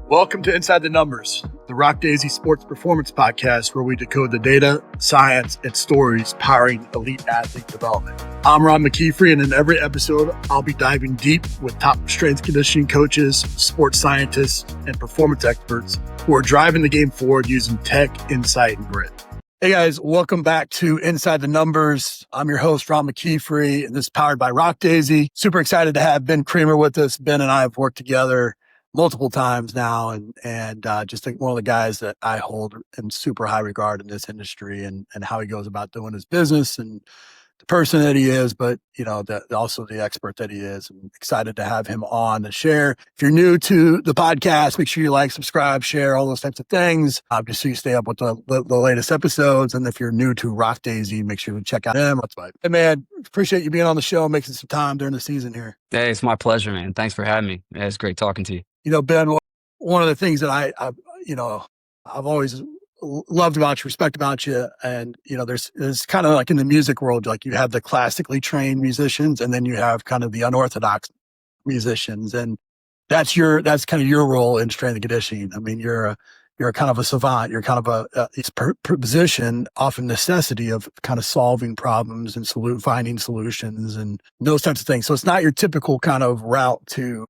Welcome to Inside the Numbers, the RockDaisy Sports Performance Podcast, where we decode the data, science, and stories powering elite athlete development. I'm Ron McKeefrey, and in every episode, I'll be diving deep with top strength conditioning coaches, sports scientists, and performance experts who are driving the game forward using tech, insight, and grit. Hey guys, welcome back to Inside the Numbers. I'm your host, Ron McKeefrey, and this is powered by RockDaisy. Super excited to have Ben Creamer with us. Ben and I have worked together multiple times now, and just think one of the guys that I hold in super high regard in this industry, and how he goes about doing his business and the person that he is, but also the expert that he is. I'm excited to have him on to share. If you're new to the podcast, make sure you like, subscribe, share, all those types of things, just so you stay up with the latest episodes. And if you're new to RockDaisy, make sure you check out him. Hey man, appreciate you being on the show, making some time during the season here. Hey, it's my pleasure, man. Thanks for having me. Yeah, it's great talking to you. Ben, one of the things that I've always loved about you, respect about you, and there's kind of like in the music world, like you have the classically trained musicians, and then you have kind of the unorthodox musicians, and that's kind of your role in strength and conditioning. I mean, you're kind of a savant. You're kind of it's position, often necessity of kind of solving problems and finding solutions and those types of things. So it's not your typical kind of route to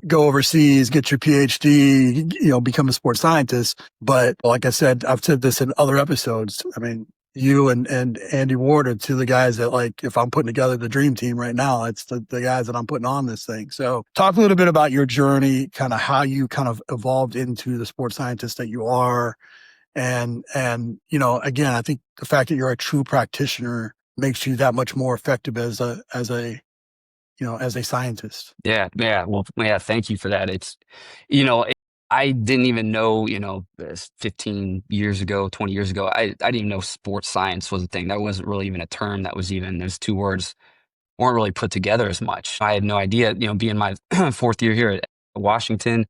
go overseas, get your PhD, become a sports scientist. But like I said, I've said this in other episodes. I mean, you and Andy Ward are two of the guys that, like, if I'm putting together the dream team right now, it's the guys that I'm putting on this thing. So talk a little bit about your journey, kind of how you kind of evolved into the sports scientist that you are. And again, I think the fact that you're a true practitioner makes you that much more effective as a scientist. Yeah. Well, yeah, thank you for that. It's, I didn't even know, 15 years ago, 20 years ago, I didn't even know sports science was a thing. That wasn't really even a term that was even, those two words weren't really put together as much. I had no idea, being my fourth year here at Washington,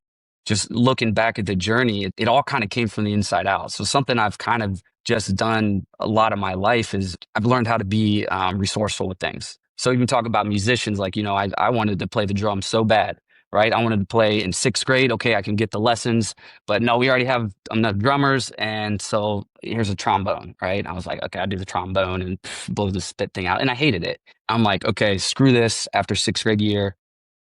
just looking back at the journey, it all kind of came from the inside out. So something I've kind of just done a lot of my life is I've learned how to be resourceful with things. So even talk about musicians, like, I wanted to play the drums so bad, right? I wanted to play in sixth grade. Okay, I can get the lessons, but no, we already have enough drummers. And so here's a trombone, right? I was like, okay, I'll do the trombone and blow the spit thing out. And I hated it. I'm like, okay, screw this. After sixth grade year,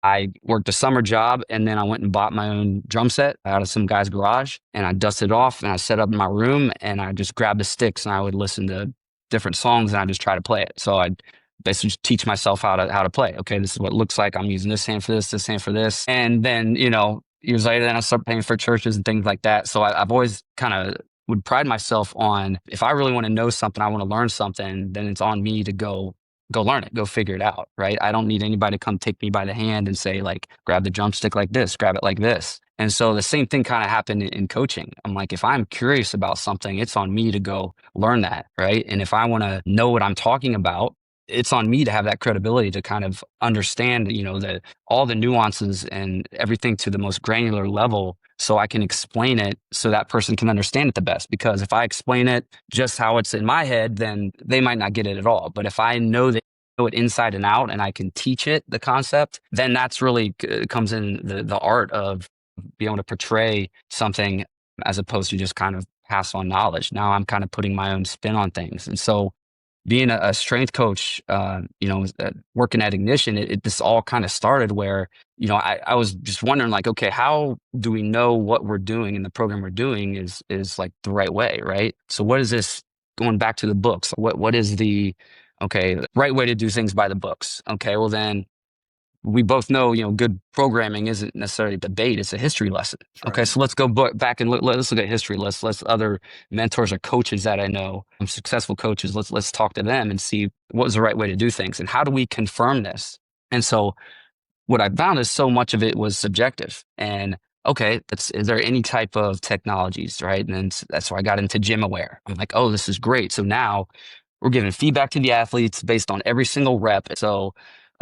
I worked a summer job, and then I went and bought my own drum set out of some guy's garage, and I dusted it off and I set up in my room, and I just grabbed the sticks and I would listen to different songs and I just try to play it. So I'd basically just teach myself how to play. Okay, this is what it looks like. I'm using this hand for this hand for this. And then, years later, then I started paying for churches and things like that. So I've always kind of would pride myself on, if I really want to know something, I want to learn something, then it's on me to go learn it, go figure it out, right? I don't need anybody to come take me by the hand and say, like, grab the drumstick like this, grab it like this. And so the same thing kind of happened in coaching. I'm like, if I'm curious about something, it's on me to go learn that, right? And if I want to know what I'm talking about, it's on me to have that credibility to kind of understand, all the nuances and everything to the most granular level, so I can explain it so that person can understand it the best. Because if I explain it just how it's in my head, then they might not get it at all. But if I know it inside and out, and I can teach it the concept, then that's really comes in the art of being able to portray something as opposed to just kind of pass on knowledge. Now I'm kind of putting my own spin on things. And so being a strength coach, working at Ignition, this all kind of started where, I was just wondering, like, okay, how do we know what we're doing and the program we're doing is like the right way, right? So what is this, going back to the books? What is the right way to do things by the books? Okay, well then we both know, good programming isn't necessarily a debate; it's a history lesson. Right. Okay, so let's go back and let's look at history. Let's other mentors or coaches that I know, successful coaches. Let's talk to them and see what was the right way to do things, and how do we confirm this? And so, what I found is so much of it was subjective. And okay, is there any type of technologies, right? And then that's why I got into Gym Aware. I'm like, oh, this is great. So now we're giving feedback to the athletes based on every single rep. So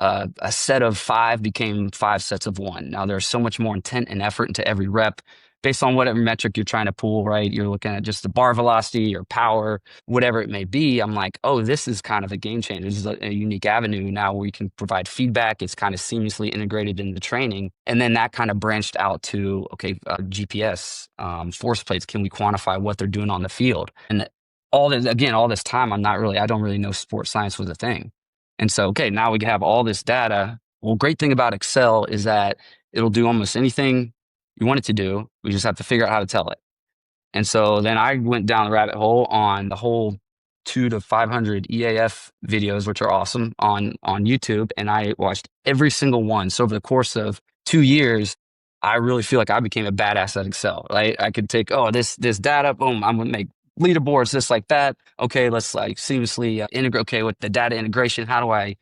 a set of 5 became 5 sets of 1. Now there's so much more intent and effort into every rep. based on whatever metric you're trying to pull, right? You're looking at just the bar velocity or power, whatever it may be. I'm like, oh, this is kind of a game changer. This is a unique avenue now where we can provide feedback. It's kind of seamlessly integrated into training. And then that kind of branched out to, okay, GPS, force plates. Can we quantify what they're doing on the field? And all this time, I don't really know sports science was a thing. And so, okay, now we have all this data. Well, great thing about Excel is that it'll do almost anything you want it to do. We just have to figure out how to tell it. And so then I went down the rabbit hole on the whole 200 to 500 EAF videos, which are awesome on YouTube. And I watched every single one. So over the course of 2 years, I really feel like I became a badass at Excel, right? I could take, this data, boom, I'm going to make leaderboards, this like that. Okay, let's like seamlessly integrate. Okay, with the data integration, how do I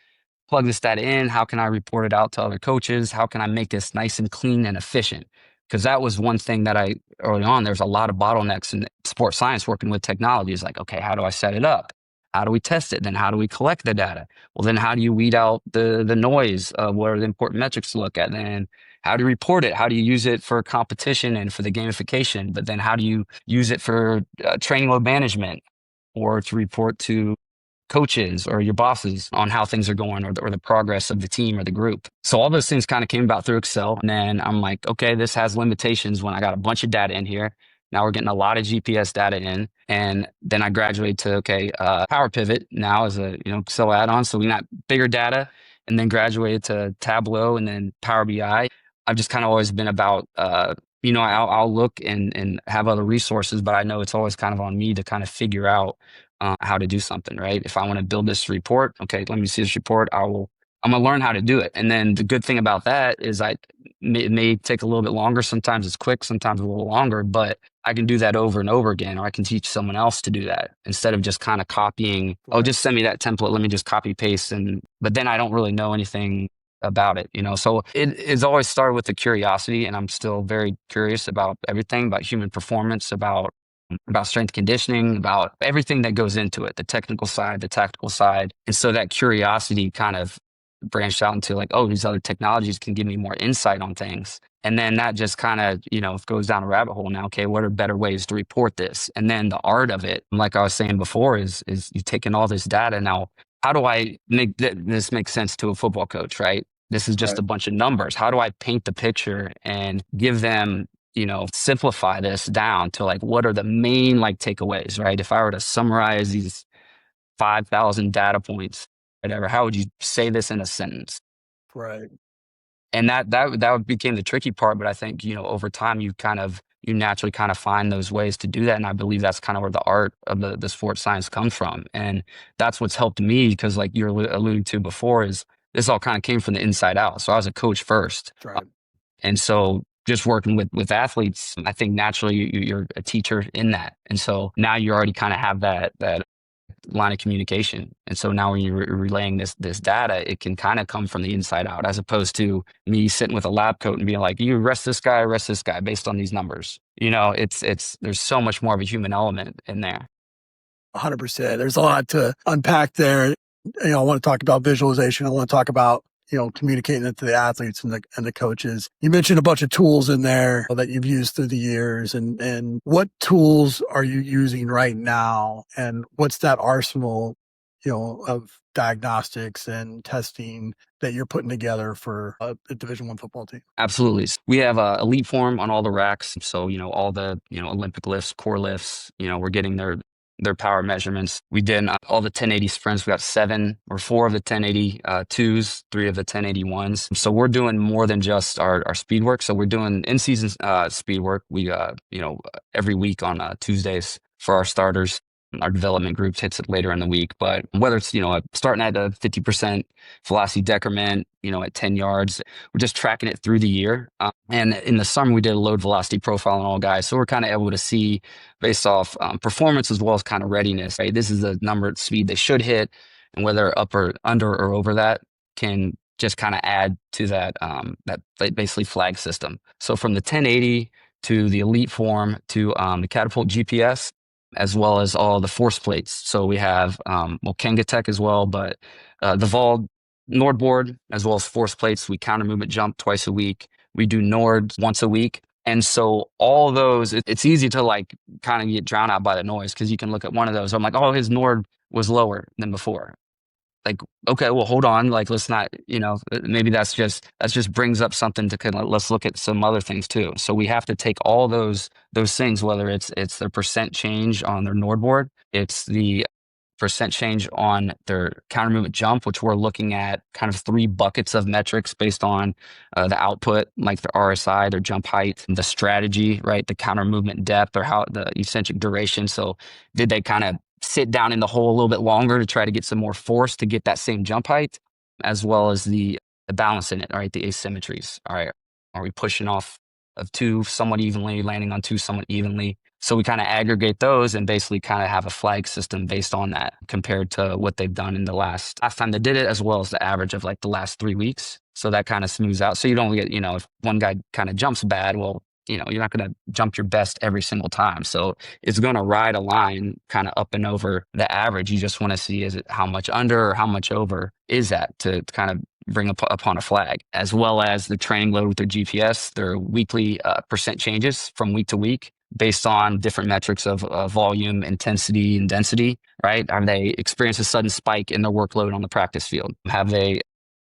plug this data in? How can I report it out to other coaches? How can I make this nice and clean and efficient? Because that was one thing that early on, there's a lot of bottlenecks in sports science working with technology. Is like, okay, how do I set it up? How do we test it? Then how do we collect the data? Well, then how do you weed out the noise of what are the important metrics to look at? Then how do you report it? How do you use it for competition and for the gamification? But then how do you use it for training load management or to report to coaches or your bosses on how things are going or the progress of the team or the group? So all those things kind of came about through Excel. And then I'm like, okay, this has limitations when I got a bunch of data in here. Now we're getting a lot of GPS data in. And then I graduated to, Power Pivot now as a, Excel add-on. So we got bigger data, and then graduated to Tableau and then Power BI. I've just kind of always been about, I'll look and have other resources, but I know it's always kind of on me to kind of figure out how to do something, right? If I want to build this report, okay, let me see this report. I'm going to learn how to do it. And then the good thing about that is it may take a little bit longer. Sometimes it's quick, sometimes a little longer, but I can do that over and over again, or I can teach someone else to do that instead of just kind of copying. Oh, just send me that template. Let me just copy paste. But then I don't really know anything about it, So it's always started with the curiosity, and I'm still very curious about everything, about human performance, about strength conditioning, about everything that goes into it, the technical side, the tactical side. And so that curiosity kind of branched out into like, oh, these other technologies can give me more insight on things. And then that just kind of, goes down a rabbit hole now. Okay, what are better ways to report this? And then the art of it, like I was saying before, is you taking all this data. Now, how do I make this make sense to a football coach, right? This is just a bunch of numbers. How do I paint the picture and give them, simplify this down to like, what are the main like takeaways, right? If I were to summarize these 5,000 data points, whatever, how would you say this in a sentence? Right. And that became the tricky part. But I think, over time, you naturally kind of find those ways to do that. And I believe that's kind of where the art of the sports science comes from. And that's what's helped me, because like you're alluding to before, is this all kind of came from the inside out. So I was a coach first. Right. And so just working with athletes, I think naturally you're a teacher in that. And so now you already kind of have that line of communication. And so now when you're relaying this data, it can kind of come from the inside out, as opposed to me sitting with a lab coat and being like, you rest this guy based on these numbers. There's so much more of a human element in there. 100%. There's a lot to unpack there. I want to talk about visualization. I want to talk about, communicating it to the athletes and the coaches. You mentioned a bunch of tools in there that you've used through the years, and what tools are you using right now? And what's that arsenal, of diagnostics and testing that you're putting together for a Division I football team? Absolutely. We have EliteForm on all the racks. So, all the, Olympic lifts, core lifts, we're getting their power measurements. We did all the 1080 sprints. We got 4 of the 1080 twos, 3 of the 1080 ones. So we're doing more than just our speed work. So we're doing in-season speed work. We, every week on Tuesdays for our starters. Our development groups hits it later in the week. But whether it's, starting at a 50% velocity decrement, at 10 yards, we're just tracking it through the year. And in the summer, we did a load velocity profile on all guys. So we're kind of able to see based off performance as well as kind of readiness, right? This is the number at speed they should hit, and whether up or under or over that can just kind of add to that basically flag system. So from the 1080 to the EliteForm to the Catapult GPS, as well as all the force plates. So we have, Kenga Tech as well, but the Vol NordBord, as well as force plates. We counter movement jump twice a week. We do Nords once a week. And so all those, it's easy to like kind of get drowned out by the noise because you can look at one of those. I'm like, oh, his Nord was lower than before. Like, okay, well, hold on. Like, let's not, maybe that just brings up something to kind of, let's look at some other things too. So we have to take all those things, whether it's the percent change on their NordBord, it's the percent change on their counter movement jump, which we're looking at kind of 3 buckets of metrics based on the output, like the RSI, their jump height, the strategy, right? The counter movement depth or how the eccentric duration. So did they kind of sit down in the hole a little bit longer to try to get some more force to get that same jump height, as well as the balance in it, all right? The asymmetries, all right? Are we pushing off of 2 somewhat evenly, landing on 2 somewhat evenly? So we kind of aggregate those and basically kind of have a flag system based on that compared to what they've done in the last time they did it, as well as the average of like the last 3 weeks. So that kind of smooths out. So you don't get, if one guy kind of jumps bad, well, you're not going to jump your best every single time. So it's going to ride a line kind of up and over the average. You just want to see, is it how much under or how much over is that to kind of bring upon a flag, as well as the training load with their GPS, their weekly percent changes from week to week based on different metrics of volume, intensity, and density, right? Have they experienced a sudden spike in their workload on the practice field?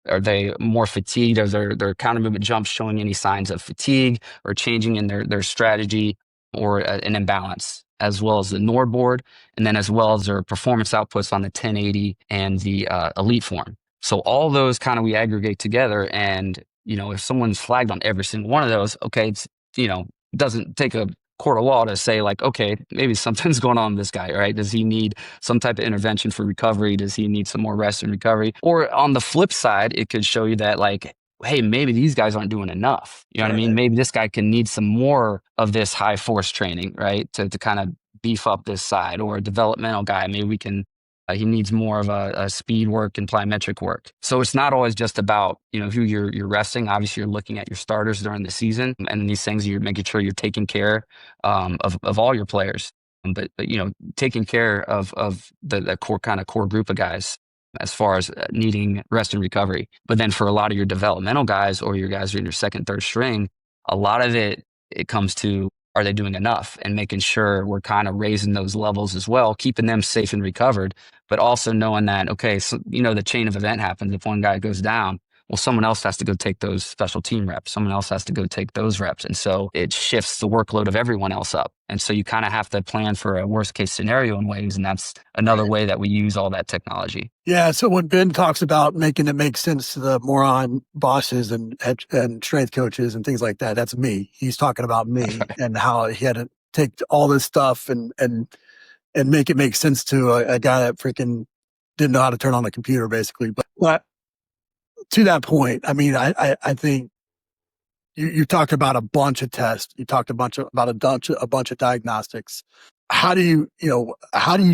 Are they more fatigued? Are their counter movement jumps showing any signs of fatigue or changing in their strategy or an imbalance, as well as the NordBord, and then as well as their performance outputs on the 1080 and the EliteForm. So all those kind of we aggregate together, and if someone's flagged on every single one of those, okay, it's doesn't take a court of law to say like, okay, maybe something's going on with this guy, right? Does he need some type of intervention for recovery? Does he need some more rest and recovery? Or on the flip side, it could show you that like, hey, maybe these guys aren't doing enough. You know what I mean? Maybe this guy can need some more of this high force training, right? To kind of beef up this side, or a developmental guy. Maybe we can he needs more of a speed work and plyometric work. So it's not always just about who you're resting. Obviously, you're looking at your starters during the season, and these things you're making sure you're taking care of all your players. But taking care of the core group of guys as far as needing rest and recovery. But then for a lot of your developmental guys or your guys in your second, third string, a lot of it comes to, are they doing enough, and making sure we're kind of raising those levels as well, keeping them safe and recovered, but also knowing that, okay, so, the chain of event happens. If one guy goes down, well, someone else has to go take those special team reps. Someone else has to go take those reps. And so it shifts the workload of everyone else up. And so you kind of have to plan for a worst case scenario in ways. And that's another way that we use all that technology. Yeah. So when Ben talks about making it make sense to the moron bosses and strength coaches and things like that, that's me. He's talking about me and how he had to take all this stuff and make it make sense to a guy that freaking didn't know how to turn on a computer, basically. But to that point, I mean, I think you talked about a bunch of tests. You talked about a bunch of diagnostics. How do you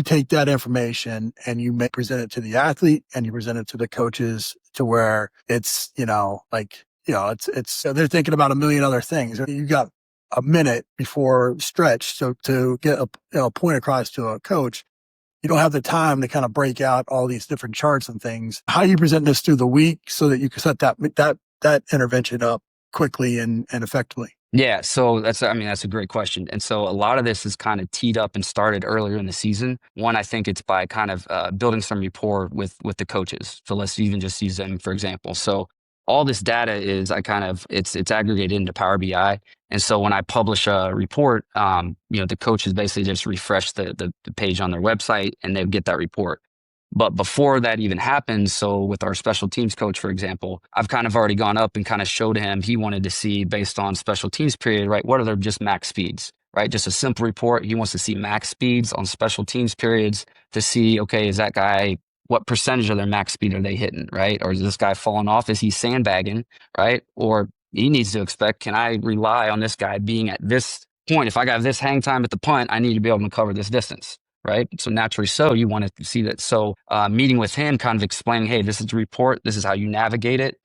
take that information and you may present it to the athlete and you present it to the coaches to where it's, it's so they're thinking about a million other things. You got a minute before stretch. So to get a point across to a coach, you don't have the time to kind of break out all these different charts and things. How do you present this through the week so that you can set that intervention up quickly and effectively? Yeah, so that's a great question. And so a lot of this is kind of teed up and started earlier in the season. One, I think it's by kind of building some rapport with the coaches. So let's even just use them for example. So all this data is it's aggregated into Power BI. And so when I publish a report, the coaches basically just refresh the page on their website and they get that report. But before that even happens, so with our special teams coach, for example, I've kind of already gone up and kind of showed him, he wanted to see based on special teams period, right? What are their just max speeds, right? Just a simple report. He wants to see max speeds on special teams periods to see, okay, is that guy, what percentage of their max speed are they hitting, right? Or is this guy falling off? Is he sandbagging, right? Or he needs to expect, can I rely on this guy being at this point? If I got this hang time at the punt, I need to be able to cover this distance. Right. So naturally, so you want to see that. So meeting with him, kind of explaining, hey, this is the report. This is how you navigate it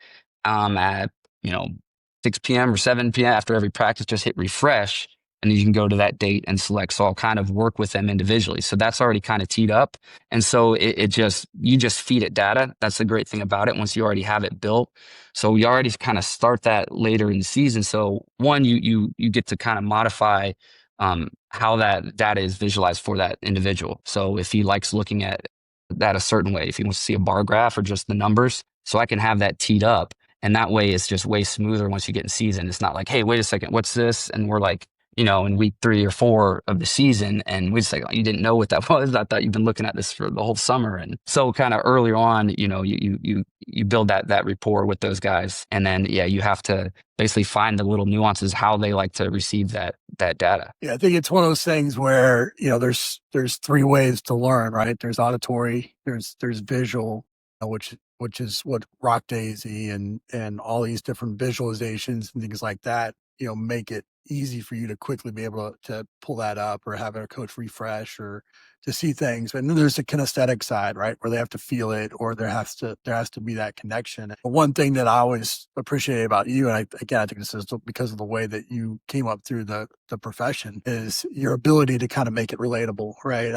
at 6 p.m. or 7 p.m. after every practice, just hit refresh. and you can go to that date and select. So I'll kind of work with them individually. So that's already kind of teed up. And so you just feed it data. That's the great thing about it once you already have it built. So we already kind of start that later in the season. So one, you get to kind of modify how that data is visualized for that individual. So if he likes looking at that a certain way, if he wants to see a bar graph or just the numbers, so I can have that teed up. And that way it's just way smoother once you get in season. It's not like, hey, wait a second, what's this? And we're like, in week 3 or 4 of the season, and we just like, oh, you didn't know what that was. I thought you've been looking at this for the whole summer. And so kind of earlier on, you build that rapport with those guys. And then, yeah, you have to basically find the little nuances, how they like to receive that data. Yeah, I think it's one of those things where, there's 3 ways to learn, right? There's auditory, there's visual, which is what RockDaisy and all these different visualizations and things like that, make it easy for you to quickly be able to pull that up or have a coach refresh or to see things. And then there's the kinesthetic side, right, where they have to feel it, or there has to be that connection. But one thing that I always appreciate about you, and I think this is because of the way that you came up through the profession, is your ability to kind of make it relatable, right?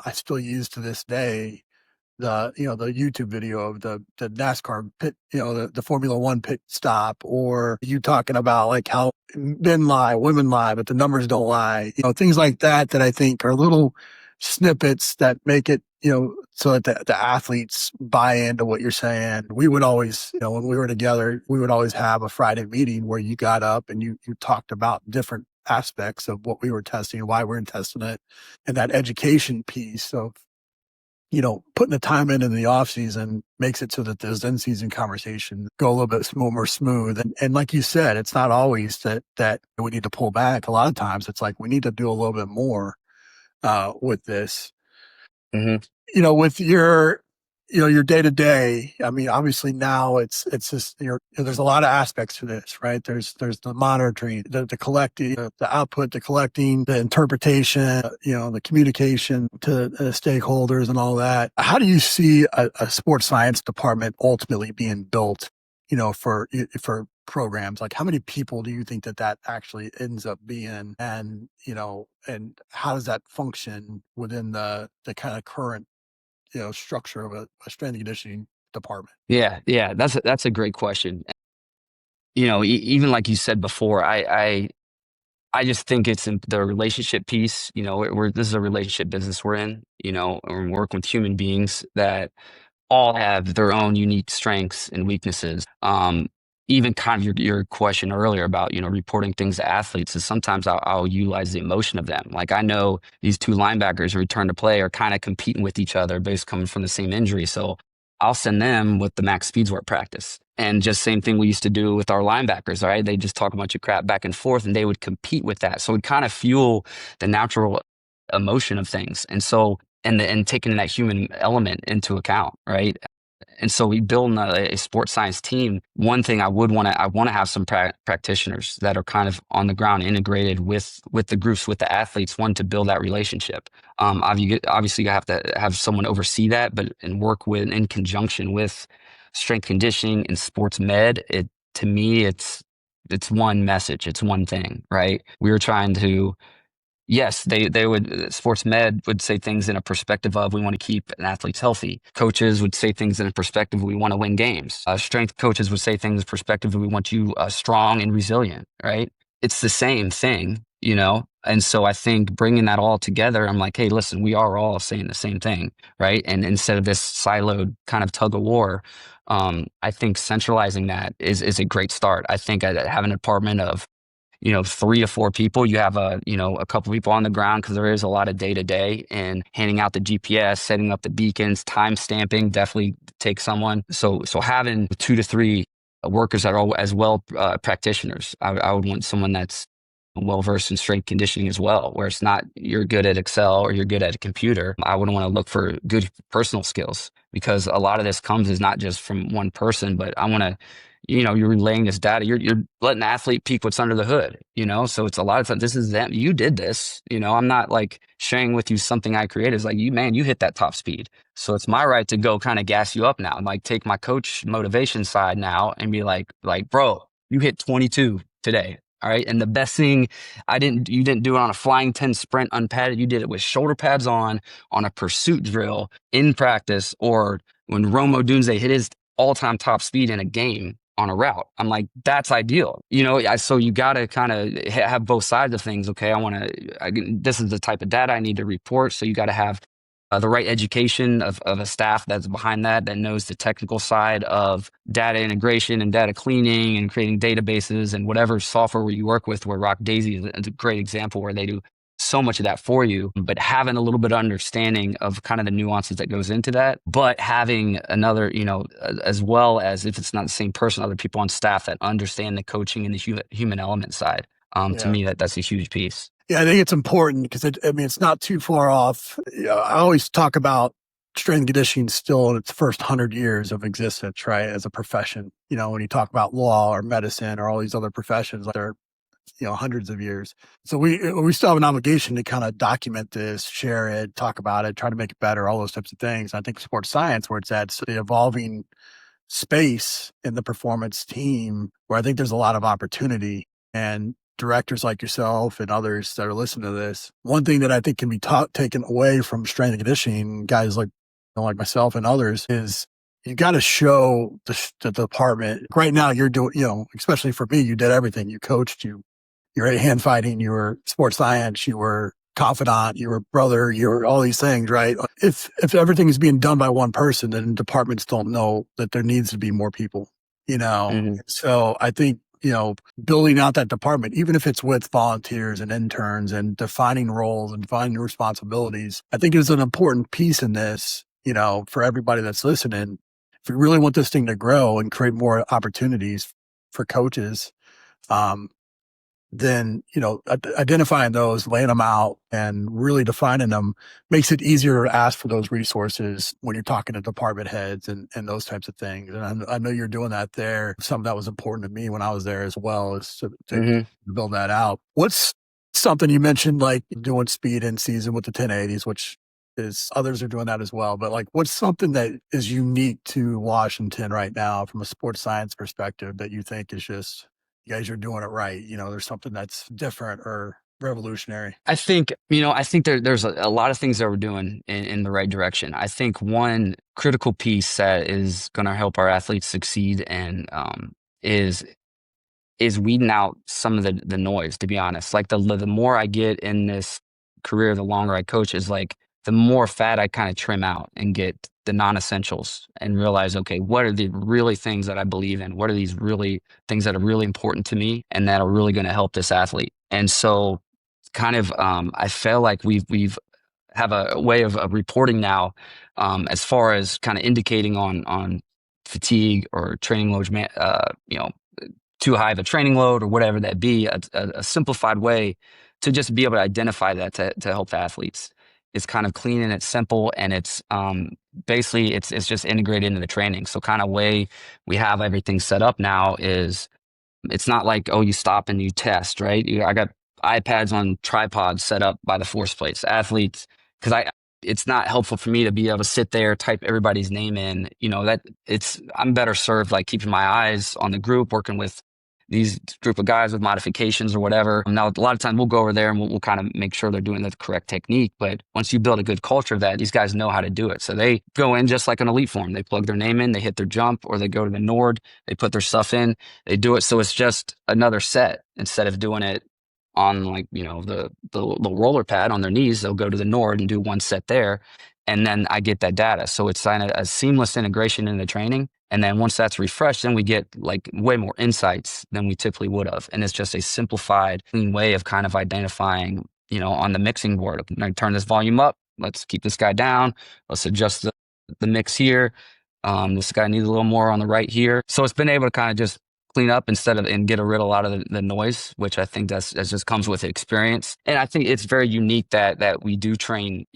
I still use to this day the YouTube video of the NASCAR pit, the Formula One pit stop, or you talking about like how men lie, women lie, but the numbers don't lie, things like that I think are little snippets that make it, so that the athletes buy into what you're saying. We would always, when we were together, we would always have a Friday meeting where you got up and you talked about different aspects of what we were testing and why we were testing it, and that education piece of putting the time in the off season makes it so that those in season conversations go a little bit more smooth. And like you said, it's not always that we need to pull back. A lot of times it's like, we need to do a little bit more, with this, Mm-hmm. with your day to day. I mean, obviously now it's just, there's a lot of aspects to this, right? There's the monitoring, the collecting, the output, the collecting, the interpretation, the communication to stakeholders and all that. How do you see a sports science department ultimately being built, for programs? Like, how many people do you think that actually ends up being, and, and how does that function within the kind of current structure of a strength and conditioning department? Yeah, that's a great question. Even like you said before, I just think it's in the relationship piece. This is a relationship business we're in. And we're working with human beings that all have their own unique strengths and weaknesses. Even kind of your question earlier about, reporting things to athletes is sometimes I'll utilize the emotion of them. Like, I know these 2 linebackers who return to play are kind of competing with each other based coming from the same injury. So I'll send them with the max speeds work practice. And just same thing we used to do with our linebackers, all right? They just talk a bunch of crap back and forth, and they would compete with that. So it kind of fuel the natural emotion of things. And so, and taking that human element into account, right? And so we build a sports science team. One thing I want to have some practitioners that are kind of on the ground, integrated with the groups, with the athletes, one, to build that relationship. Obviously you have to have someone oversee that, but and work in conjunction with strength conditioning and sports med. To me, it's one message. It's one thing, right? We were trying to, yes, they would, sports med would say things in a perspective of, we want to keep an athletes healthy. Coaches would say things in a perspective of, we want to win games. Strength coaches would say things in perspective of, we want you strong and resilient, right? It's the same thing, And so I think bringing that all together, I'm like, hey, listen, we are all saying the same thing, right? And instead of this siloed kind of tug of war, I think centralizing that is a great start. I think having a department of 3 to 4 people, you have a couple people on the ground, because there is a lot of day to day, and handing out the GPS, setting up the beacons, time stamping definitely takes someone. So having 2 to 3 workers that are as well practitioners. I would want someone that's well versed in strength conditioning as well, where it's not you're good at Excel or you're good at a computer. I would want to look for good personal skills, because a lot of this comes is not just from one person, but I want to, you're relaying this data. You're letting the athlete peek what's under the hood, So it's a lot of times, this is them. You did this, I'm not like sharing with you something I created. It's like, you hit that top speed. So it's my right to go kind of gas you up now, and like take my coach motivation side now and be like, bro, you hit 22 today. All right. And the best thing, you didn't do it on a flying 10 sprint unpadded. You did it with shoulder pads on a pursuit drill in practice, or when Rome Odunze hit his all-time top speed in a game on a route. I'm like, that's ideal. So you got to kind of have both sides of things. Okay. This is the type of data I need to report. So you got to have the right education of a staff that's behind that knows the technical side of data integration and data cleaning and creating databases and whatever software you work with, where RockDaisy is a great example where they do so much of that for you, but having a little bit of understanding of kind of the nuances that goes into that, but having another, as well as, if it's not the same person, other people on staff that understand the coaching and the human element side. To me, that's a huge piece. Yeah, I think it's important because it's not too far off. I always talk about strength and conditioning still in its first 100 years of existence, right? As a profession, when you talk about law or medicine or all these other professions, like they're, hundreds of years. So we still have an obligation to kind of document this, share it, talk about it, try to make it better, all those types of things. I think sports science, where it's at, the evolving space in the performance team, where I think there's a lot of opportunity. And directors like yourself and others that are listening to this, one thing that I think can be taken away from strength and conditioning, guys like myself and others, is you got to show the department. Right now, you're doing, especially for me, you did everything. You coached, you were hand fighting, you were sports science, you were confidant, you were brother, you were all these things, right? If everything is being done by one person, then departments don't know that there needs to be more people, Mm-hmm. So I think, building out that department, even if it's with volunteers and interns and defining roles and defining responsibilities, I think is an important piece in this, for everybody that's listening. If we really want this thing to grow and create more opportunities for coaches, then, identifying those, laying them out and really defining them makes it easier to ask for those resources when you're talking to department heads and those types of things. And I know you're doing that there. Something that was important to me when I was there as well, is to build that out. What's something you mentioned, like doing speed in season with the 1080s, which is, others are doing that as well. But like, what's something that is unique to Washington right now from a sports science perspective that you think is just, you guys are doing it right? There's something that's different or revolutionary. I think, there's a lot of things that we're doing in the right direction. I think one critical piece that is going to help our athletes succeed and is weeding out some of the noise, to be honest. Like the more I get in this career, the longer I coach, is like the more fat I kind of trim out and get the non-essentials and realize, okay, what are the really things that I believe in? What are these really things that are really important to me and that are really going to help this athlete? And so kind of, I feel like we've have a way of reporting now, as far as kind of indicating on fatigue or training load, too high of a training load or whatever that be, a simplified way to just be able to identify that to help the athletes. It's kind of clean and it's simple, and it's basically it's just integrated into the training. So kind of way we have everything set up now is, it's not like, oh, you stop and you test, right? I got iPads on tripods set up by the force plates. Athletes, because it's not helpful for me to be able to sit there, type everybody's name in. I'm better served like keeping my eyes on the group, working with these group of guys with modifications or whatever. Now, a lot of times we'll go over there and we'll kind of make sure they're doing the correct technique. But once you build a good culture of that, these guys know how to do it. So they go in just like an EliteForm. They plug their name in, they hit their jump, or they go to the Nord, they put their stuff in, they do it. So it's just another set instead of doing it on like, the roller pad on their knees. They'll go to the Nord and do one set there. And then I get that data. So it's kind of a seamless integration in the training. And then once that's refreshed, then we get like way more insights than we typically would have. And it's just a simplified, clean way of kind of identifying, on the mixing board. I turn this volume up. Let's keep this guy down. Let's adjust the mix here. This guy needs a little more on the right here. So it's been able to kind of just clean up and get rid of a lot of the noise, which I think that just comes with experience. And I think it's very unique that we do train,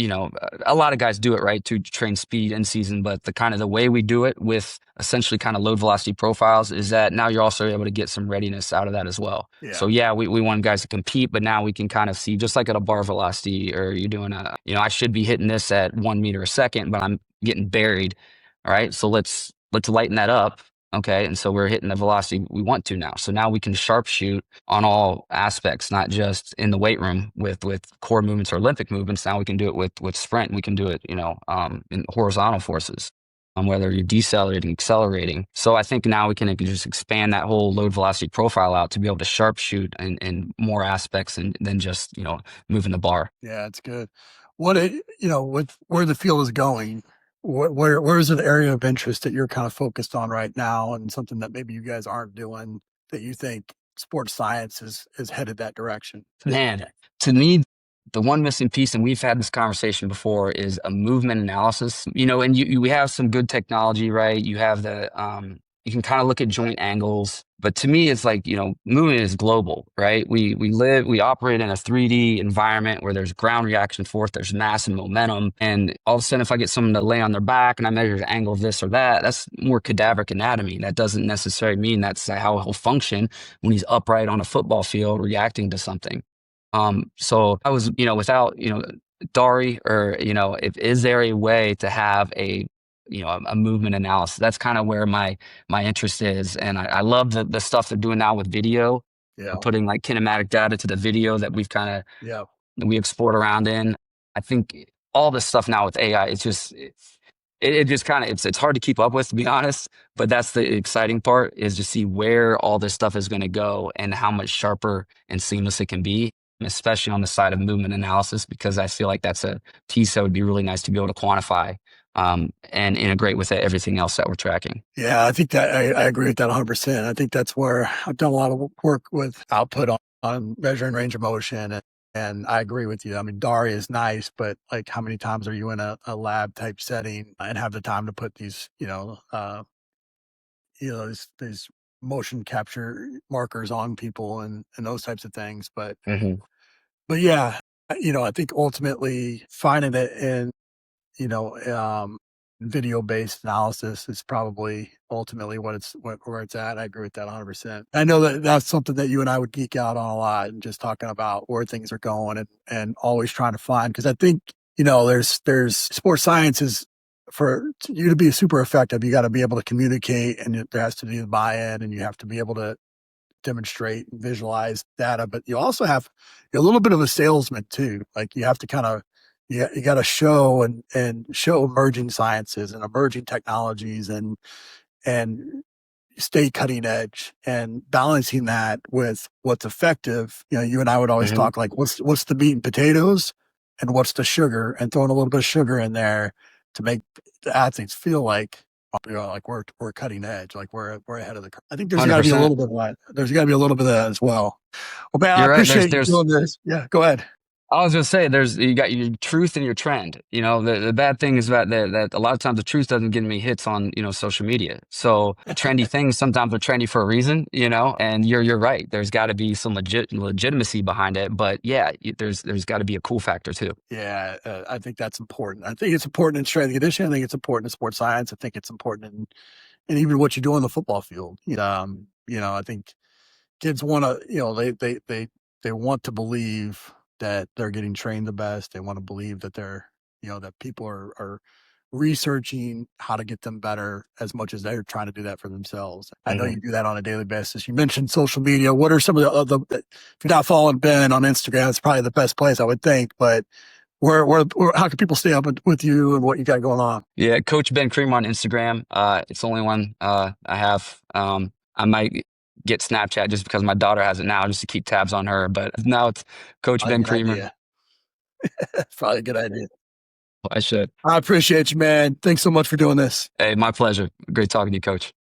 a lot of guys do it, right, to train speed in season, but the way we do it with essentially kind of load velocity profiles is that now you're also able to get some readiness out of that as well. Yeah. So we want guys to compete, but now we can kind of see, just like at a bar velocity, or you're doing I should be hitting this at 1 meter a second, but I'm getting buried. All right. So let's lighten that up Okay. And so we're hitting the velocity we want to now. So now we can sharpshoot on all aspects, not just in the weight room with core movements or Olympic movements. Now we can do it with sprint. We can do it, in horizontal forces, whether you're decelerating, accelerating. So I think now we can just expand that whole load velocity profile out to be able to sharpshoot in more aspects than just, moving the bar. Yeah, it's good. With where the field is going, where is an area of interest that you're kind of focused on right now, and something that maybe you guys aren't doing that you think sports science is headed that direction? Man, to me, the one missing piece, and we've had this conversation before, is a movement analysis. And we have some good technology, right? You have you can kind of look at joint angles, but to me, it's like, movement is global, right? We operate in a 3D environment where there's ground reaction force, there's mass and momentum, and all of a sudden, if I get someone to lay on their back and I measure the angle of this or that, that's more cadaveric anatomy. That doesn't necessarily mean that's how he'll function when he's upright on a football field reacting to something. So I was, without, Dari, or, if is there a way to have a movement analysis? That's kind of where my interest is. And I love the stuff they're doing now with video, Yeah, putting like kinematic data to the video that yeah, we export around in. I think all this stuff now with AI, it just kind of it's hard to keep up with, to be honest. But that's the exciting part, is to see where all this stuff is going to go and how much sharper and seamless it can be, especially on the side of movement analysis, because I feel like that's a piece that would be really nice to be able to quantify, and integrate with everything else that we're tracking. yeah. I think that I agree with that 100%. I think that's where I've done a lot of work with output on measuring range of motion. And I agree with you. I mean, Dari is nice, but like, how many times are you in a lab type setting and have the time to put these, these motion capture markers on people and those types of things. Hmm. But yeah, I think ultimately finding it in, you know, um, video based analysis is probably ultimately where it's at. I agree with that 100%. I know that that's something that you and I would geek out on a lot, and just talking about where things are going, and always trying to find, because I think, there's sports science is, for you to be super effective, you got to be able to communicate, and there has to be buy-in, and you have to be able to demonstrate and visualize data, but you also have a little bit of a salesman too. Like, you have to kind of, you got to show and show emerging sciences and emerging technologies, and stay cutting edge, and balancing that with what's effective. You and I would always Hmm. talk like, what's the meat and potatoes, and what's the sugar, and throwing a little bit of sugar in there to make the athletes feel like, like we're cutting edge, like we're ahead of the curve. I think there's got to be a 100%. little bit of that. There's got to be a little bit of that as well. Well, man, I You're right. appreciate you doing this. Yeah, go ahead. I was gonna say, you got your truth and your trend. The bad thing is that a lot of times the truth doesn't get me hits on, social media. So trendy things sometimes are trendy for a reason, and you're right. There's got to be some legitimacy behind it, but yeah, there's got to be a cool factor too. Yeah, I think that's important. I think it's important in strength and conditioning. I think it's important in sports science. I think it's important in even what you do on the football field. I think kids want to, they want to believe that they're getting trained the best. They want to believe that that people are researching how to get them better as much as they're trying to do that for themselves. I know Hmm. you do that on a daily basis. You mentioned social media. What are some of the other, if you're not following Ben on Instagram, it's probably the best place, I would think, but how can people stay up with you and what you got going on? Yeah, Coach Ben Creamer on Instagram. It's the only one I have. I might get Snapchat just because my daughter has it now, just to keep tabs on her. But now it's Coach Probably a Ben good Creamer. idea. Probably a good idea. I should. I appreciate you, man. Thanks so much for doing this. Hey, my pleasure. Great talking to you, Coach.